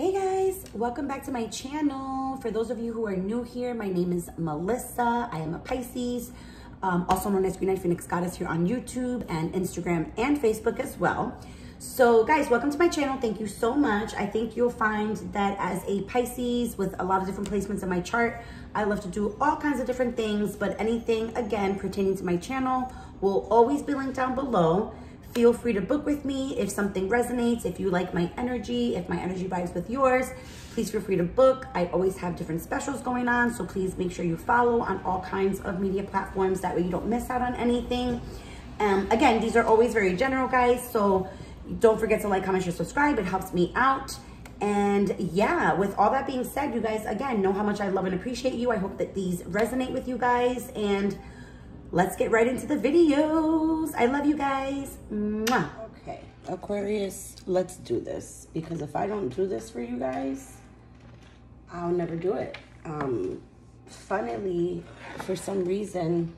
Hey guys, welcome back to my channel. For those of you who are new here, my name is Melissa. I am a Pisces, also known as Green Eyed Phoenix Goddess here on YouTube and Instagram and Facebook as well. So guys, welcome to my channel. Thank you so much. I think you'll find that as a Pisces with a lot of different placements in my chart, I love to do all kinds of different things, but anything, again, pertaining to my channel will always be linked down below. Feel free to book with me if something resonates, if you like my energy, if my energy vibes with yours, please feel free to book. I always have different specials going on, so please make sure you follow on all kinds of media platforms. That way you don't miss out on anything. Again, these are always very general, guys, so don't forget to like, comment, share, subscribe. It helps me out. And yeah, with all that being said, you guys, again, know how much I love and appreciate you. I hope that these resonate with you guys, and let's get right into the videos. I love you guys. Mwah. Okay, Aquarius, let's do this. Because if I don't do this for you guys, I'll never do it. Funnily, for some reason,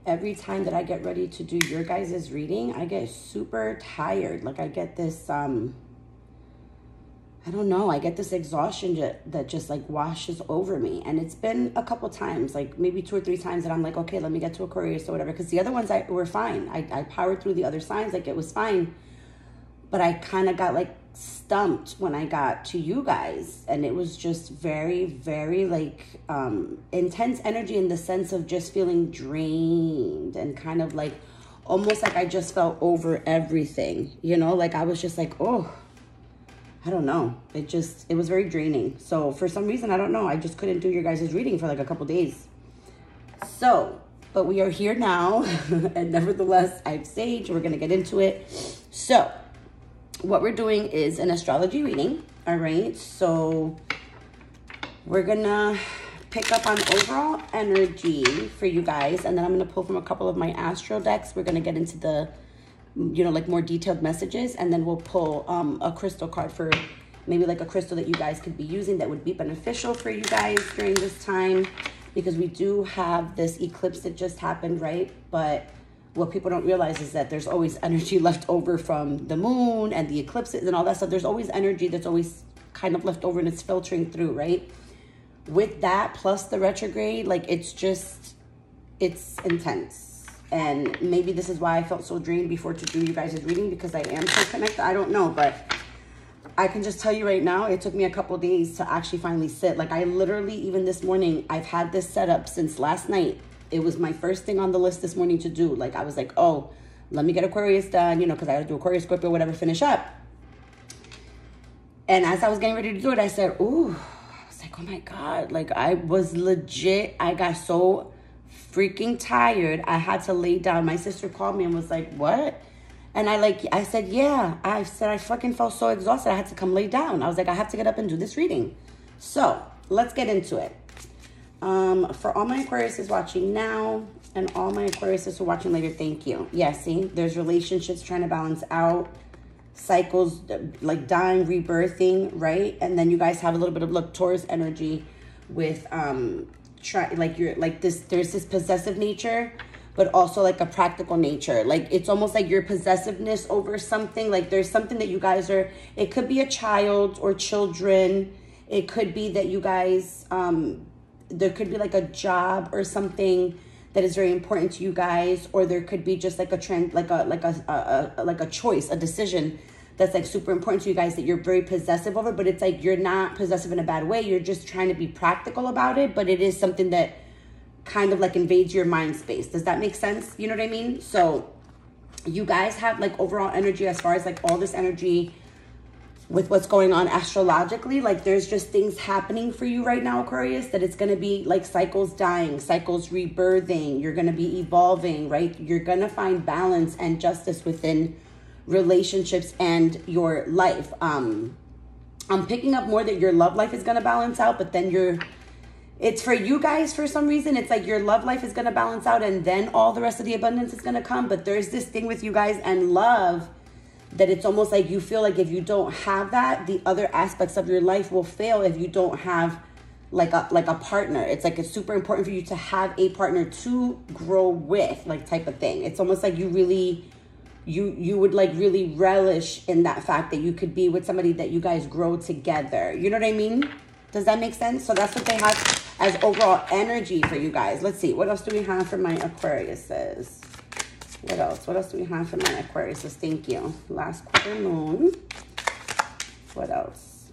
every time that I get ready to do your guys' reading, I get super tired. Like I get this, I don't know, I get this exhaustion that just like washes over me. And it's been a couple times, like maybe 2 or 3 times that I'm like, okay, let me get to Aquarius or whatever. Because the other ones were fine. I powered through the other signs, like it was fine. But I kind of got like stumped when I got to you guys. And it was just very, very like intense energy in the sense of just feeling drained and kind of like almost like I just felt over everything, you know, like I was just like, oh, I don't know. It was very draining. So for some reason, I don't know, I just couldn't do your guys' reading for like a couple days. So, but we are here now. And nevertheless, I've saged. We're going to get into it. So what we're doing is an astrology reading. All right. So we're going to pick up on overall energy for you guys. And then I'm going to pull from a couple of my astro decks. We're going to get into the, you know, like more detailed messages, and then we'll pull a crystal card for maybe like a crystal that you guys could be using that would be beneficial for you guys during this time, because we do have this eclipse that just happened, right? But what people don't realize is that there's always energy left over from the moon and the eclipses and all that stuff. There's always energy that's always kind of left over and it's filtering through, right? With that plus the retrograde, like it's intense. And maybe this is why I felt so drained before to do you guys' reading, because I am so connected. I don't know, but I can just tell you right now, it took me a couple days to actually finally sit. Like I literally, even this morning, I've had this set up since last night. It was my first thing on the list this morning to do. Like I was like, oh, let me get Aquarius done, you know, because I got to do Aquarius, Scorpio, whatever, finish up. And as I was getting ready to do it, I said, ooh, I was like, oh my God. Like I was legit, I got so freaking tired. I had to lay down. My sister called me and was like, what? And I said, yeah. I said, I fucking felt so exhausted. I had to come lay down. I was like, I have to get up and do this reading. So let's get into it. For all my Aquariuses watching now and all my Aquariuses who are watching later, thank you. Yeah, see, there's relationships trying to balance out, cycles like dying, rebirthing, right? And then you guys have a little bit of, look, Taurus energy with, there's this possessive nature, but also like a practical nature. Like it's almost like your possessiveness over something. Like there's something that you guys are, it could be a child or children. It could be that you guys, there could be like a job or something that is very important to you guys, or there could be just like a trend, like a choice, a decision that's like super important to you guys that you're very possessive over, but it's like you're not possessive in a bad way. You're just trying to be practical about it, but it is something that kind of like invades your mind space. Does that make sense? You know what I mean? So you guys have like overall energy as far as like all this energy with what's going on astrologically. Like there's just things happening for you right now, Aquarius, that it's going to be like cycles dying, cycles rebirthing. You're going to be evolving, right? You're going to find balance and justice within relationships and your life. I'm picking up more that your love life is going to balance out, but then it's for you guys for some reason. It's like your love life is going to balance out and then all the rest of the abundance is going to come. But there's this thing with you guys and love that it's almost like you feel like if you don't have that, the other aspects of your life will fail if you don't have like a partner. It's like it's super important for you to have a partner to grow with, like type of thing. It's almost like you really you would like really relish in that fact that you could be with somebody that you guys grow together. You know what I mean? Does that make sense? So that's what they have as overall energy for you guys. Let's see. What else do we have for my Aquariuses? What else? What else do we have for my Aquariuses? Thank you. Last quarter moon. What else?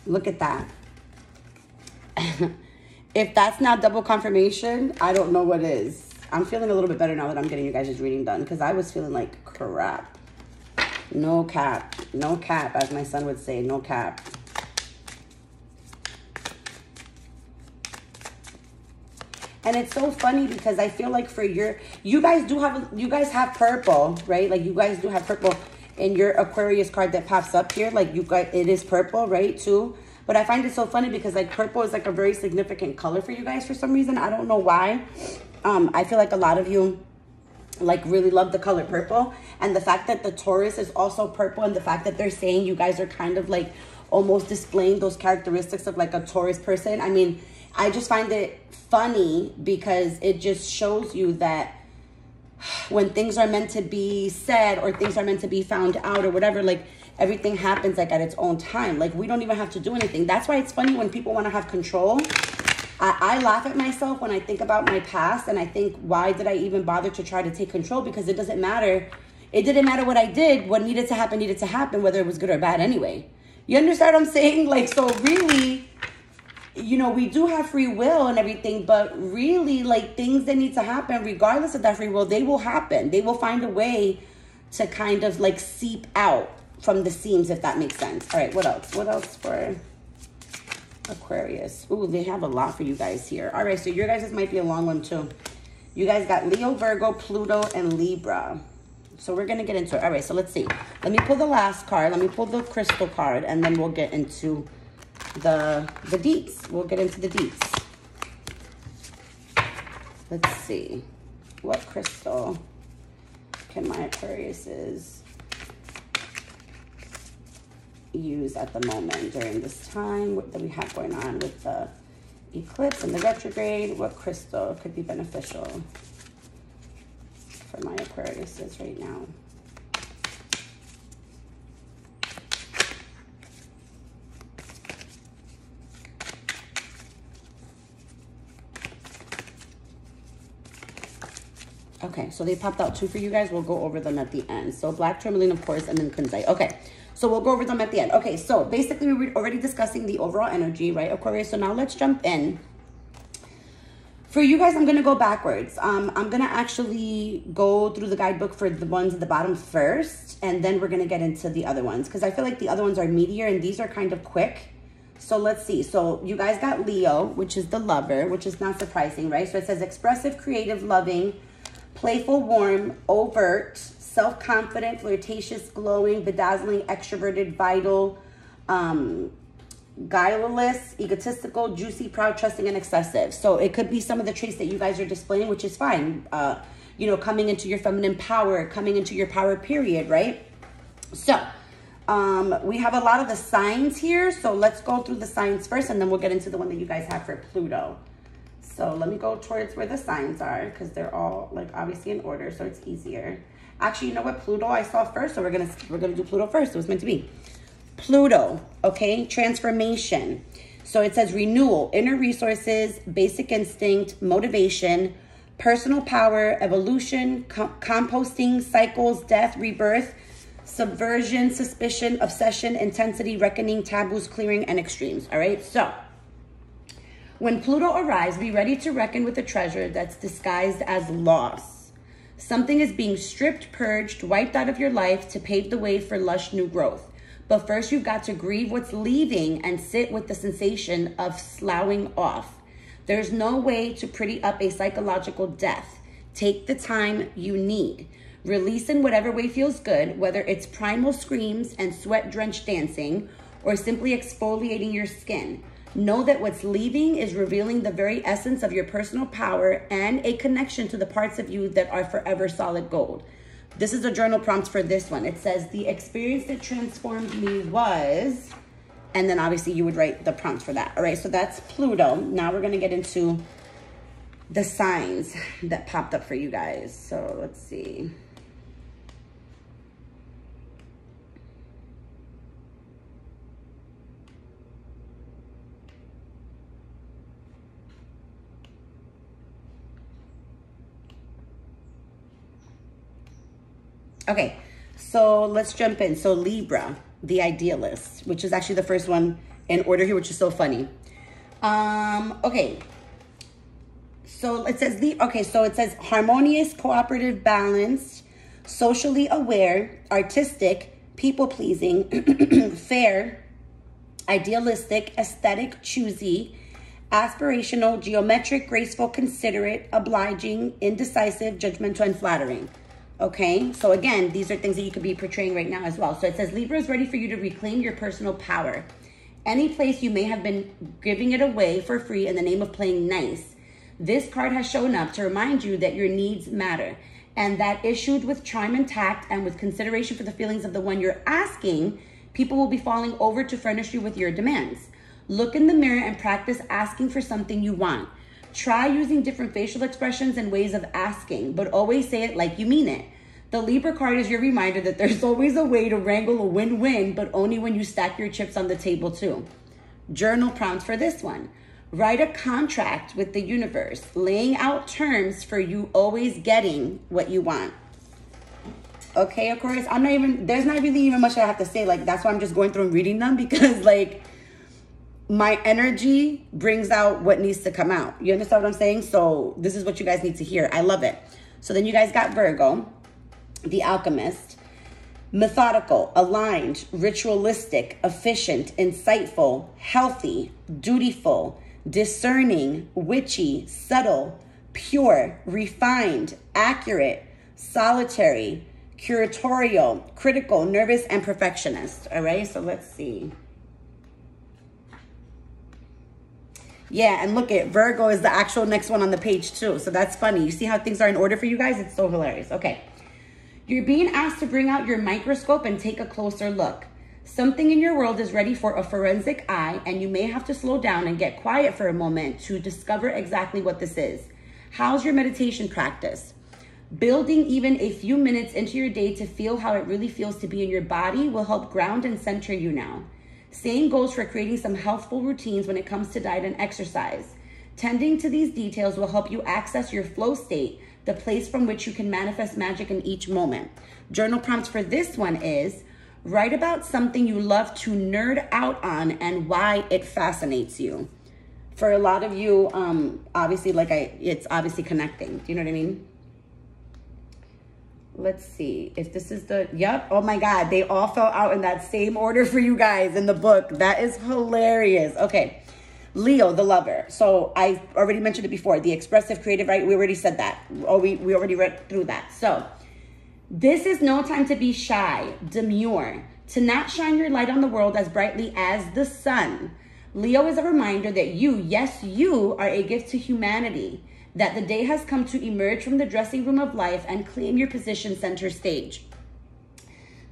Look at that. If that's not double confirmation, I don't know what is. I'm feeling a little bit better now that I'm getting you guys' reading done, because I was feeling like crap. No cap. No cap, as my son would say. No cap. And it's so funny because I feel like for you guys have purple, right? Like you guys do have purple in your Aquarius card that pops up here. Like you guys, it is purple, right, too? But I find it so funny because like purple is like a very significant color for you guys for some reason. I don't know why. I feel like a lot of you like really love the color purple, and the fact that the Taurus is also purple, and the fact that they're saying you guys are kind of like almost displaying those characteristics of like a Taurus person. I mean, I just find it funny because it just shows you that when things are meant to be said or things are meant to be found out or whatever, like everything happens like at its own time. Like we don't even have to do anything. That's why it's funny when people want to have control. I laugh at myself when I think about my past, and I think, why did I even bother to try to take control? Because it doesn't matter. It didn't matter what I did. What needed to happen, whether it was good or bad anyway. You understand what I'm saying? Like, so really, you know, we do have free will and everything, but really, like, things that need to happen, regardless of that free will, they will happen. They will find a way to kind of, like, seep out from the seams, if that makes sense. All right, what else? What else for Aquarius? Ooh, they have a lot for you guys here. All right, so your guys' might be a long one too. You guys got Leo, Virgo, Pluto, and Libra. So we're gonna get into it. All right, so let's see. Let me pull the last card. Let me pull the crystal card, and then we'll get into the deets. We'll get into the deets. Let's see. What crystal can my Aquariuses use at the moment during this time that we have going on with the eclipse and the retrograde? What crystal could be beneficial for my Aquariuses right now? Okay, so they popped out two for you guys. We'll go over them at the end. So black tourmaline, of course, and then kunzite. Okay, so we'll go over them at the end. Okay, so basically we were already discussing the overall energy, right, Aquarius? So now let's jump in. For you guys, I'm going to go backwards. I'm going to actually go through the guidebook for the ones at the bottom first, and then we're going to get into the other ones, because I feel like the other ones are meatier and these are kind of quick. So let's see. So you guys got Leo, which is the lover, which is not surprising, right? So it says expressive, creative, loving, playful, warm, overt, self-confident, flirtatious, glowing, bedazzling, extroverted, vital, guileless, egotistical, juicy, proud, trusting, and excessive. So it could be some of the traits that you guys are displaying, which is fine. You know, coming into your feminine power, coming into your power period, right? So we have a lot of the signs here. So let's go through the signs first, and then we'll get into the one that you guys have for Pluto. So let me go towards where the signs are, because they're all like obviously in order, so it's easier. Actually, you know what? Pluto I saw first, so we're gonna do Pluto first. It was meant to be. Pluto, okay, transformation. So it says renewal, inner resources, basic instinct, motivation, personal power, evolution, composting, cycles, death, rebirth, subversion, suspicion, obsession, intensity, reckoning, taboos, clearing, and extremes. All right, so when Pluto arrives, be ready to reckon with a treasure that's disguised as loss. Something is being stripped, purged, wiped out of your life to pave the way for lush new growth. But first, you've got to grieve what's leaving and sit with the sensation of sloughing off. There's no way to pretty up a psychological death. Take the time you need. Release in whatever way feels good, whether it's primal screams and sweat-drenched dancing or simply exfoliating your skin. Know that what's leaving is revealing the very essence of your personal power and a connection to the parts of you that are forever solid gold. This is a journal prompt for this one. It says, the experience that transformed me and then obviously you would write the prompt for that. All right, so that's Pluto. Now we're going to get into the signs that popped up for you guys. So let's see. Okay, so let's jump in. So Libra, the idealist, which is actually the first one in order here, which is so funny. Okay. So it says it says harmonious, cooperative, balanced, socially aware, artistic, people-pleasing, fair, idealistic, aesthetic, choosy, aspirational, geometric, graceful, considerate, obliging, indecisive, judgmental, and flattering. Okay, so again, these are things that you could be portraying right now as well. So it says Libra is ready for you to reclaim your personal power. Any place you may have been giving it away for free in the name of playing nice, this card has shown up to remind you that your needs matter, and that issued with charm and tact and with consideration for the feelings of the one you're asking, people will be falling over to furnish you with your demands. Look in the mirror and practice asking for something you want. Try using different facial expressions and ways of asking, but always say it like you mean it. The Libra card is your reminder that there's always a way to wrangle a win-win, but only when you stack your chips on the table too. Journal prompts for this one. Write a contract with the universe, laying out terms for you always getting what you want. Okay, Aquarius, there's not really even much I have to say. Like, that's why I'm just going through and reading them, because like my energy brings out what needs to come out. You understand what I'm saying? So this is what you guys need to hear. I love it. So then you guys got Virgo, the alchemist. Methodical, aligned, ritualistic, efficient, insightful, healthy, dutiful, discerning, witchy, subtle, pure, refined, accurate, solitary, curatorial, critical, nervous, and perfectionist. All right, so let's see. Yeah, and look at Virgo is the actual next one on the page too. So that's funny. You see how things are in order for you guys? It's so hilarious. Okay. You're being asked to bring out your microscope and take a closer look. Something in your world is ready for a forensic eye, and you may have to slow down and get quiet for a moment to discover exactly what this is. How's your meditation practice? Building even a few minutes into your day to feel how it really feels to be in your body will help ground and center you now. Same goes for creating some healthful routines when it comes to diet and exercise. Tending to these details will help you access your flow state, the place from which you can manifest magic in each moment. Journal prompts for this one is, write about something you love to nerd out on and why it fascinates you. For a lot of you, obviously, it's obviously connecting. Do you know what I mean? Let's see if this is yep. Oh my God, they all fell out in that same order for you guys in the book. That is hilarious. Okay. Leo, the lover. So I already mentioned it before. The expressive, creative, right? We already said that. Oh, we already read through that. So this is no time to be shy, demure, to not shine your light on the world as brightly as the sun. Leo is a reminder that you, yes, you are a gift to humanity, that the day has come to emerge from the dressing room of life and claim your position center stage.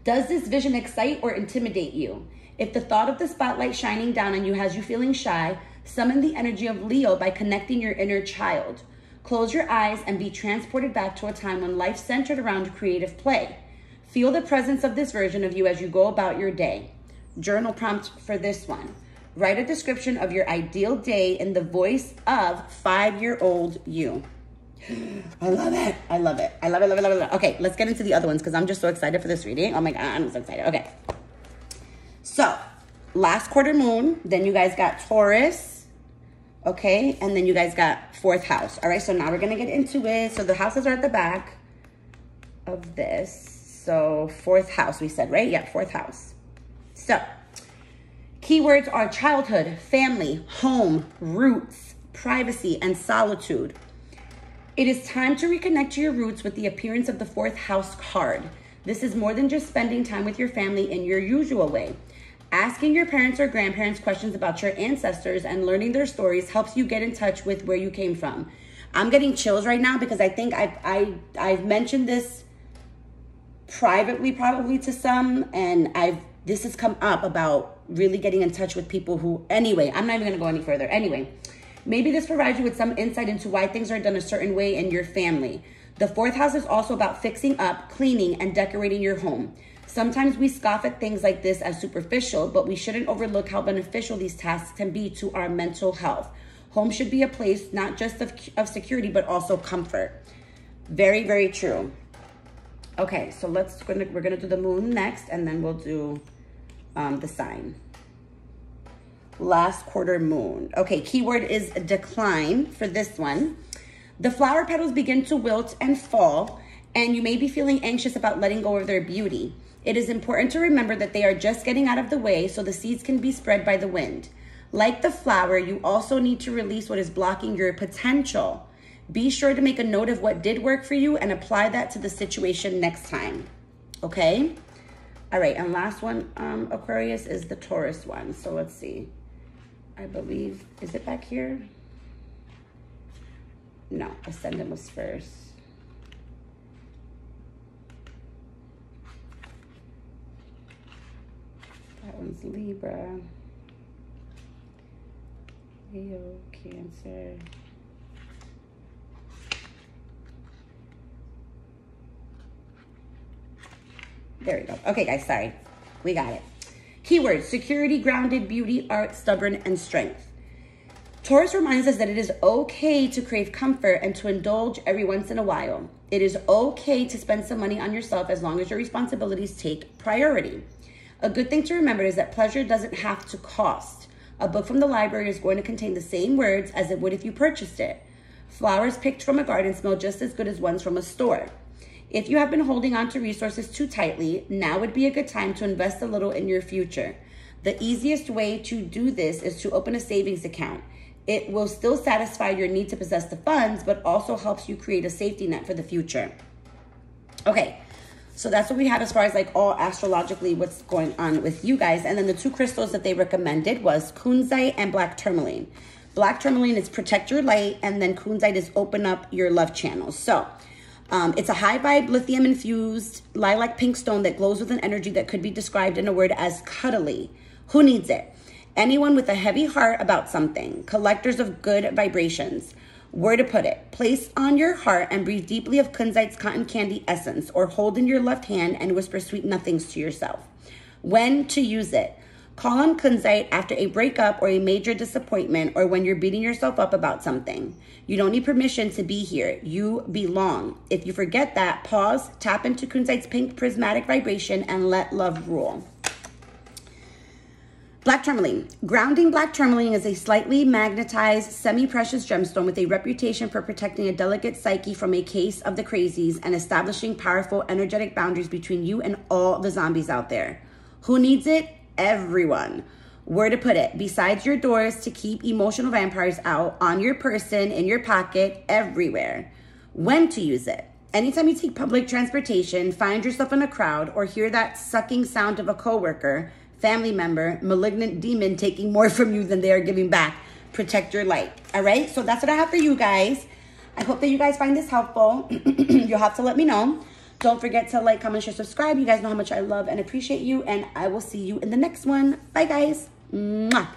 Does this vision excite or intimidate you? If the thought of the spotlight shining down on you has you feeling shy, summon the energy of Leo by connecting your inner child. Close your eyes and be transported back to a time when life centered around creative play. Feel the presence of this version of you as you go about your day. Journal prompt for this one. Write a description of your ideal day in the voice of 5-year-old you. I love it. I love it. I love it, love it, love it, love it. Okay, let's get into the other ones because I'm just so excited for this reading. Oh my God, I'm so excited. Okay. So, last quarter moon, then you guys got Taurus, okay? And then you guys got 4th house. All right, so now we're going to get into it. So the houses are at the back of this. So 4th house, we said, right? Yeah, 4th house. So, keywords are childhood, family, home, roots, privacy, and solitude. It is time to reconnect to your roots with the appearance of the 4th house card. This is more than just spending time with your family in your usual way. Asking your parents or grandparents questions about your ancestors and learning their stories helps you get in touch with where you came from. I'm getting chills right now because I think I've mentioned this privately probably to some, and this has come up about really getting in touch with people who, anyway, I'm not even going to go any further. Anyway, Maybe this provides you with some insight into why things are done a certain way in your family. The 4th house is also about fixing up, cleaning, and decorating your home. Sometimes we scoff at things like this as superficial, but we shouldn't overlook how beneficial these tasks can be to our mental health. Home should be a place not just of security, but also comfort. Very, very true. Okay, so we're gonna do the moon next, and then we'll do the sign. Last quarter moon. Okay, keyword is decline for this one. The flower petals begin to wilt and fall, and you may be feeling anxious about letting go of their beauty. It is important to remember that they are just getting out of the way so the seeds can be spread by the wind. Like the flower, you also need to release what is blocking your potential. Be sure to make a note of what did work for you and apply that to the situation next time. Okay? All right, and last one, Aquarius, is the Taurus one. So let's see. I believe, is it back here? No, Ascendant was first. That one's Libra. Leo, Cancer. There we go. Okay, guys, sorry. We got it. Keywords: security, grounded, beauty, art, stubborn, and strength. Taurus reminds us that it is okay to crave comfort and to indulge every once in a while. It is okay to spend some money on yourself as long as your responsibilities take priority. A good thing to remember is that pleasure doesn't have to cost. A book from the library is going to contain the same words as it would if you purchased it. Flowers picked from a garden smell just as good as ones from a store. If you have been holding on to resources too tightly, now would be a good time to invest a little in your future. The easiest way to do this is to open a savings account. It will still satisfy your need to possess the funds, but also helps you create a safety net for the future. Okay, so that's what we have as far as like all astrologically what's going on with you guys. And then the 2 crystals that they recommended was kunzite and black tourmaline. Black tourmaline is protect your light, and then kunzite is open up your love channels. So it's a high vibe lithium infused lilac pink stone that glows with an energy that could be described in a word as cuddly. Who needs it? Anyone with a heavy heart about something, collectors of good vibrations. Where to put it? Place on your heart and breathe deeply of kunzite's cotton candy essence, or hold in your left hand and whisper sweet nothings to yourself. When to use it? Call on kunzite after a breakup or a major disappointment, or when you're beating yourself up about something. You don't need permission to be here. You belong. If you forget that, pause, tap into kunzite's pink prismatic vibration, and let love rule. Black tourmaline. Grounding black tourmaline is a slightly magnetized, semi-precious gemstone with a reputation for protecting a delicate psyche from a case of the crazies and establishing powerful energetic boundaries between you and all the zombies out there. Who needs it? Everyone. Where to put it? Besides your doors to keep emotional vampires out, on your person, in your pocket, everywhere. When to use it? Anytime you take public transportation, find yourself in a crowd, or hear that sucking sound of a coworker, family member, malignant demon taking more from you than they are giving back. Protect your light. All right? So that's what I have for you guys. I hope that you guys find this helpful. You'll have to let me know. Don't forget to like, comment, share, subscribe. You guys know how much I love and appreciate you. And I will see you in the next one. Bye, guys. Mwah.